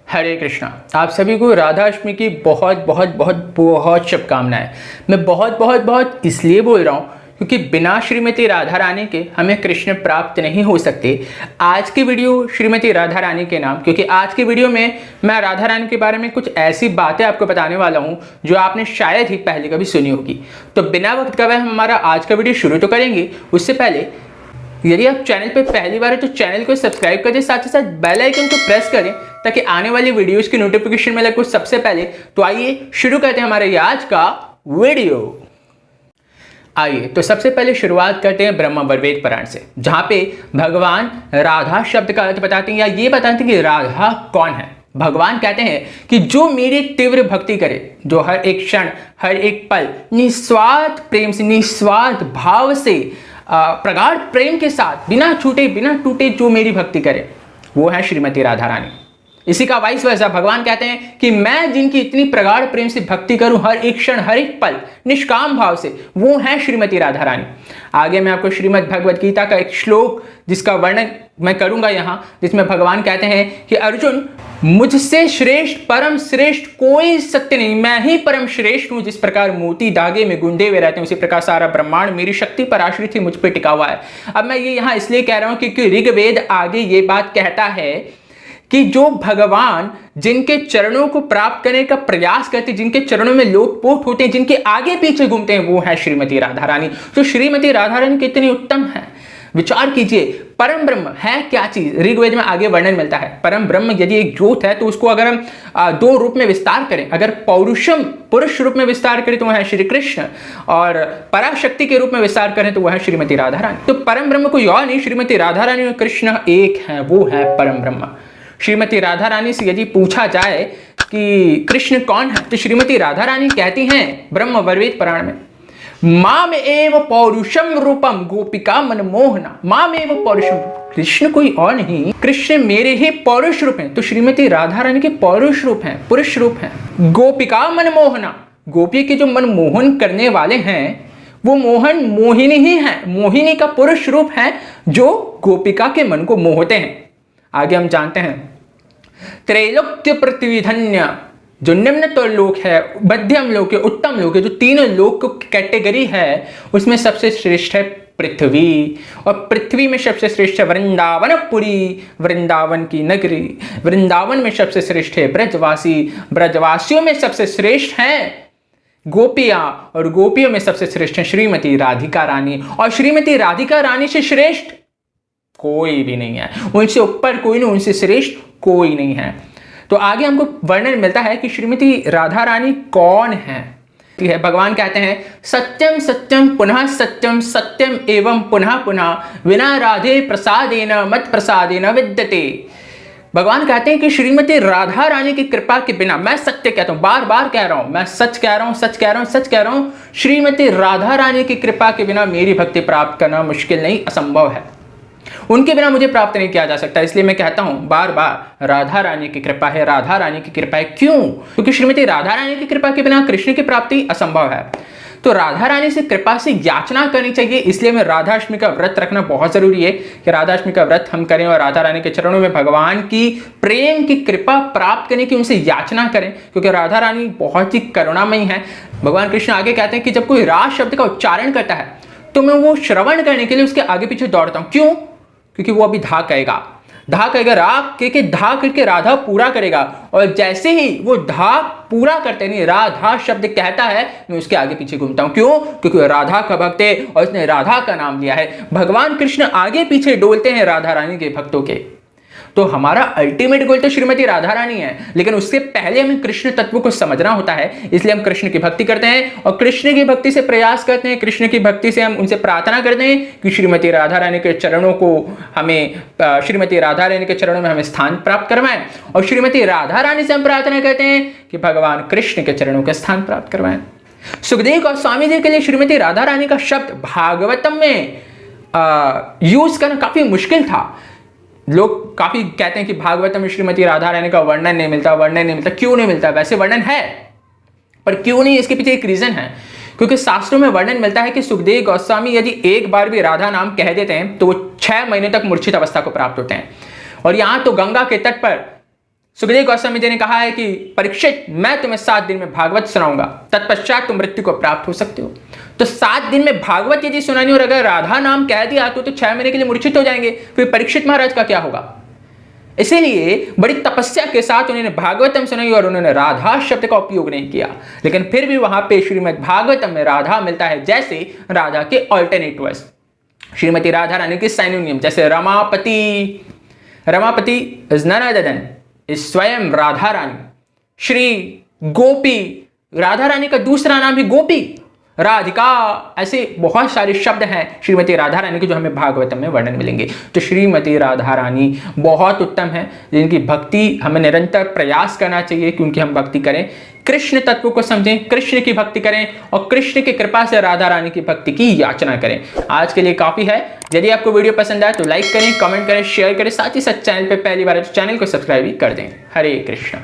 हरे कृष्णा। आप सभी को राधा अष्टमी की बहुत बहुत बहुत बहुत शुभकामनाएं। मैं बहुत बहुत बहुत इसलिए बोल रहा हूँ क्योंकि बिना श्रीमती राधा रानी के हमें कृष्ण प्राप्त नहीं हो सकते। आज की वीडियो श्रीमती राधा रानी के नाम, क्योंकि आज की वीडियो में मैं राधा रानी के बारे में कुछ ऐसी बातें आपको बताने वाला हूँ जो आपने शायद ही पहले कभी सुनी होगी। तो बिना वक्त गवाए हम हमारा आज का वीडियो शुरू तो करेंगे। उससे पहले यदि आप चैनल पर पहली बार है तो चैनल को सब्सक्राइब करें, साथ ही साथ बेल आइकन को प्रेस करें ताकि आने वाली वीडियोस की नोटिफिकेशन मिले कुछ सबसे पहले। तो आइए शुरू करते हैं हमारे आज का वीडियो। आइए तो सबसे पहले शुरुआत करते हैं ब्रह्म वैवर्त पुराण से, जहां पे भगवान राधा शब्द का अर्थ बताते हैं या ये बताते हैं कि राधा कौन है। भगवान कहते हैं कि जो मेरी तीव्र भक्ति करे, जो हर एक क्षण हर एक पल निस्वार्थ प्रेम से निस्वार्थ भाव से प्रगाढ़ प्रेम के साथ बिना छूटे बिना टूटे जो मेरी भक्ति करे, वो है श्रीमती राधा रानी। इसी का वाइस वर्सा भगवान कहते हैं कि मैं जिनकी इतनी प्रगाढ़ प्रेम से भक्ति करूं हर एक क्षण हर एक पल निष्काम भाव से, वो है श्रीमती राधा रानी। आगे मैं आपको श्रीमद् भगवद गीता का एक श्लोक जिसका वर्णन मैं करूंगा यहाँ, जिसमें भगवान कहते हैं कि अर्जुन, मुझसे श्रेष्ठ परम श्रेष्ठ कोई सत्य नहीं, मैं ही परम श्रेष्ठ हूं। जिस प्रकार मोती धागे में गुंदे हुए रहते हैं उसी प्रकार सारा ब्रह्मांड मेरी शक्ति पर आश्रित ही मुझ पर टिका हुआ है। अब मैं ये यहाँ इसलिए कह रहा हूं क्योंकि ऋग्वेद आगे ये बात कहता है कि जो भगवान जिनके चरणों को प्राप्त करने का प्रयास करते, जिनके चरणों में लोटपोट होते हैं, जिनके आगे पीछे घूमते हैं, वो है श्रीमती राधा रानी। तो श्रीमती राधा रानी कितनी उत्तम है, विचार कीजिए। परम ब्रह्म है क्या चीज, ऋग्वेद में आगे वर्णन मिलता है। परम ब्रह्म यदि एक ज्योत है तो उसको अगर हम दो रूप में विस्तार करें, अगर पौरुषम पुरुष रूप में विस्तार करें तो वह है श्री कृष्ण, और पराशक्ति के रूप में विस्तार करें तो वह है श्रीमती राधा रानी। तो परम ब्रह्म कोई और नहीं, श्रीमती राधा रानी और कृष्ण एक है, वो है परम ब्रह्म। श्रीमती राधा रानी से यदि पूछा जाए कि कृष्ण कौन है, तो श्रीमती राधा रानी कहती हैं ब्रह्म वैवर्त पुराण में, माम एव पौरुषम रूपम गोपिका मनमोहना। माम एव पौरुषम, कृष्ण कोई और नहीं, कृष्ण मेरे ही पौरुष रूप हैं। तो श्रीमती राधा रानी के पौरुष रूप हैं, पुरुष रूप हैं। गोपिका मनमोहना, गोपी के जो मनमोहन करने वाले हैं वो मोहन मोहिनी ही है, मोहिनी का पुरुष रूप है जो गोपिका के मन को मोहते हैं। आगे हम जानते हैं त्रैलोक्य पृथ्वी धन्य, जो निम्न तो लोक है, मध्यम लोक है, उत्तम लोक है, जो तीनों लोक की कैटेगरी है उसमें सबसे श्रेष्ठ है पृथ्वी, और पृथ्वी में सबसे श्रेष्ठ है वृंदावनपुरी, वृंदावन की नगरी। वृंदावन में सबसे श्रेष्ठ है ब्रजवासी, ब्रजवासियों में सबसे श्रेष्ठ है गोपियां, और गोपियों में सबसे श्रेष्ठ है श्रीमती राधिका रानी। और श्रीमती राधिका रानी से श्रेष्ठ कोई भी नहीं है, उनसे ऊपर कोई नहीं, उनसे श्रेष्ठ कोई नहीं है। तो आगे हमको वर्णन मिलता है कि श्रीमती राधा रानी कौन है। भगवान कहते हैं सत्यम सत्यम पुनः सत्यम सत्यम एवं पुनः पुनः विना राधे प्रसादेन मत प्रसादेन विद्यते। भगवान कहते हैं कि श्रीमती राधा रानी की कृपा के बिना, मैं सत्य कहता हूं, बार बार कह रहा हूं, मैं सच कह रहा हूं, सच कह रहा हूं, सच कह रहा हूं, श्रीमती राधा रानी की कृपा के बिना मेरी भक्ति प्राप्त करना मुश्किल नहीं, असंभव है। उनके बिना मुझे प्राप्त नहीं किया जा सकता। इसलिए मैं कहता हूं बार बार राधा रानी की कृपा है, राधा रानी की कृपा है। क्यों? क्योंकि श्रीमती राधा रानी की कृपा के बिना कृष्ण की प्राप्ति असंभव है। तो राधा रानी से कृपा से याचना करनी चाहिए। इसलिए मैं राधाष्टमी का व्रत रखना बहुत जरूरी है कि राधाष्टमी का व्रत हम करें और राधा रानी के चरणों में भगवान की प्रेम की कृपा प्राप्त करने की उनसे याचना करें, क्योंकि राधा रानी बहुत ही करुणामयी है। भगवान कृष्ण आगे कहते हैं कि जब कोई राज शब्द का उच्चारण करता है तो मैं वो श्रवण करने के लिए उसके आगे पीछे दौड़ता हूं। क्यों? क्योंकि वो अभी धा कहेगा, राग के धा करके राधा पूरा करेगा, और जैसे ही वो धा पूरा करते नहीं राधा शब्द कहता है, मैं उसके आगे पीछे घूमता हूं। क्यों? क्योंकि राधा का भक्त है और उसने राधा का नाम लिया है। भगवान कृष्ण आगे पीछे डोलते हैं राधा रानी के भक्तों के। तो हमारा अल्टीमेट गोल तो श्रीमती राधा रानी है, लेकिन उससे पहले हमें कृष्ण तत्व को समझना होता है। इसलिए हम कृष्ण की भक्ति करते हैं और कृष्ण की भक्ति से प्रयास करते हैं, कृष्ण की भक्ति से हम उनसे प्रार्थना करते हैं कि श्रीमती राधा रानी के चरणों को हमें, श्रीमती राधा रानी के चरणों में हमें स्थान प्राप्त करवाएं, और श्रीमती राधा रानी से हम प्रार्थना करते हैं कि भगवान कृष्ण के चरणों का स्थान प्राप्त करवाएं। सुखदेव गोस्वामी जी के लिए श्रीमती राधा रानी का शब्द भागवतम में यूज करना काफी मुश्किल था। लोग काफी कहते हैं कि भागवतम में श्रीमती राधा रानी का वर्णन नहीं मिलता, वर्णन नहीं मिलता। क्यों नहीं मिलता? वैसे वर्णन है, पर क्यों नहीं, इसके पीछे एक रीजन है। क्योंकि शास्त्रों में वर्णन मिलता है कि सुखदेव गोस्वामी यदि एक बार भी राधा नाम कह देते हैं तो वो 6 महीने तक मूर्छित अवस्था को प्राप्त होते हैं। और यहां तो गंगा के तट पर सुखदेव गोस्वामी जी ने कहा है कि परीक्षित, मैं तुम्हें 7 दिन में भागवत सुनाऊंगा, तत्पश्चात तुम मृत्यु को प्राप्त हो सकते हो। तो 7 दिन में भागवत यदि सुनानी और अगर राधा नाम कह दिया तो 6 महीने के लिए मूर्छित हो जाएंगे, फिर परीक्षित महाराज का क्या होगा। इसीलिए बड़ी तपस्या के साथ उन्होंने भागवतम सुनाई और उन्होंने राधा शब्द का उपयोग नहीं किया, लेकिन फिर भी वहां पे श्रीमद् भागवतम में राधा मिलता है जैसे राधा के ऑल्टरनेटिव्स, श्रीमती राधा रानी के साइनोनियम, जैसे Ramapati. Ramapati is none other than is स्वयं राधा रानी। श्री गोपी, राधा रानी का दूसरा नाम ही गोपी, राधिका, ऐसे बहुत सारे शब्द हैं श्रीमती राधा रानी के जो हमें भागवतम में वर्णन मिलेंगे। तो श्रीमती राधा रानी बहुत उत्तम है, जिनकी भक्ति हमें निरंतर प्रयास करना चाहिए कि उनकी हम भक्ति करें, कृष्ण तत्व को समझें, कृष्ण की भक्ति करें और कृष्ण की कृपा से राधा रानी की भक्ति की याचना करें। आज के लिए काफी है। यदि आपको वीडियो पसंद आए तो लाइक करें, कमेंट करें, शेयर करें, साथ ही साथ चैनल पर पहली बार है तो चैनल को सब्सक्राइब भी कर दें। हरे कृष्ण।